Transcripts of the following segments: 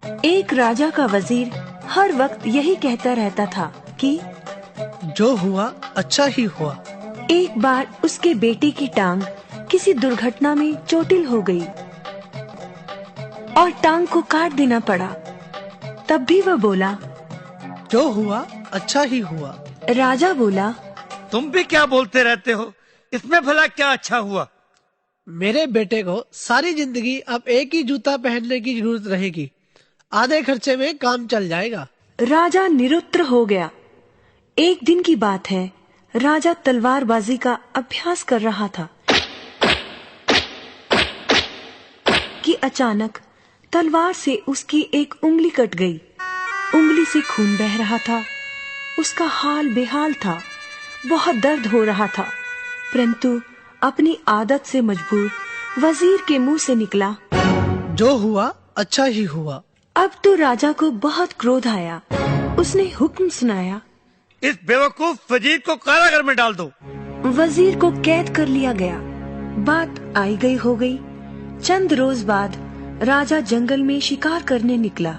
एक राजा का वजीर हर वक्त यही कहता रहता था कि जो हुआ अच्छा ही हुआ। एक बार उसके बेटे की टांग किसी दुर्घटना में चोटिल हो गई और टांग को काट देना पड़ा। तब भी वह बोला, जो हुआ अच्छा ही हुआ। राजा बोला, तुम भी क्या बोलते रहते हो, इसमें भला क्या अच्छा हुआ? मेरे बेटे को सारी जिंदगी अब एक ही जूता पहनने की जरूरत रहेगी, आधे खर्चे में काम चल जाएगा। राजा निरुत्तर हो गया। एक दिन की बात है, राजा तलवारबाजी का अभ्यास कर रहा था कि अचानक तलवार से उसकी एक उंगली कट गई। उंगली से खून बह रहा था। उसका हाल बेहाल था, बहुत दर्द हो रहा था, परंतु अपनी आदत से मजबूर वजीर के मुंह से निकला, जो हुआ अच्छा ही हुआ। अब तो राजा को बहुत क्रोध आया। उसने हुक्म सुनाया, इस बेवकूफ वजीर को कारागार में डाल दो। वजीर को कैद कर लिया गया। बात आई गई हो गई। चंद रोज बाद राजा जंगल में शिकार करने निकला।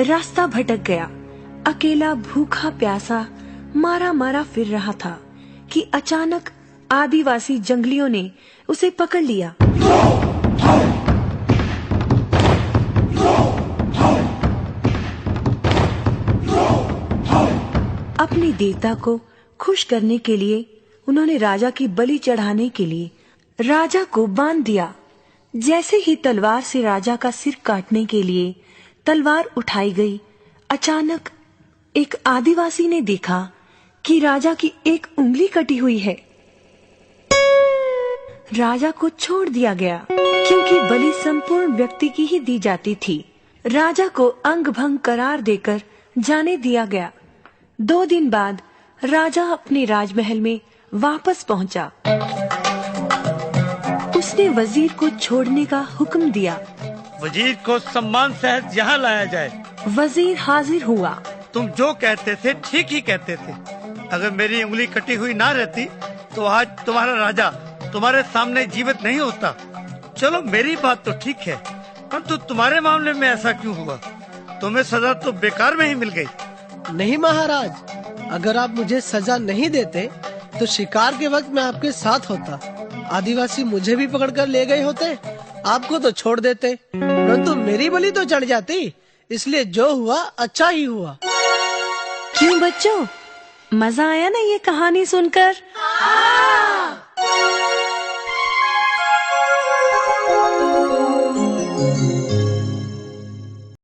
रास्ता भटक गया। अकेला भूखा प्यासा मारा मारा फिर रहा था कि अचानक आदिवासी जंगलियों ने उसे पकड़ लिया। अपने देवता को खुश करने के लिए उन्होंने राजा की बलि चढ़ाने के लिए राजा को बांध दिया। जैसे ही तलवार से राजा का सिर काटने के लिए तलवार उठाई गई, अचानक एक आदिवासी ने देखा कि राजा की एक उंगली कटी हुई है। राजा को छोड़ दिया गया, क्योंकि बलि संपूर्ण व्यक्ति की ही दी जाती थी। राजा को अंग भंग करार देकर जाने दिया गया। 2 दिन बाद राजा अपने राजमहल में वापस पहुंचा। उसने वजीर को छोड़ने का हुक्म दिया। वजीर को सम्मान सहित यहाँ लाया जाए। वजीर हाजिर हुआ। तुम जो कहते थे ठीक ही कहते थे। अगर मेरी उंगली कटी हुई ना रहती तो आज तुम्हारा राजा तुम्हारे सामने जीवित नहीं होता। चलो मेरी बात तो ठीक है, परंतु तुम्हारे मामले में ऐसा क्यों हुआ? तुम्हें सजा तो बेकार में ही मिल गई। नहीं महाराज, अगर आप मुझे सजा नहीं देते तो शिकार के वक्त मैं आपके साथ होता। आदिवासी मुझे भी पकड़कर ले गए होते, आपको तो छोड़ देते, परंतु मेरी बलि तो चढ़ जाती। इसलिए जो हुआ अच्छा ही हुआ। क्यों बच्चों, मजा आया ना ये कहानी सुनकर?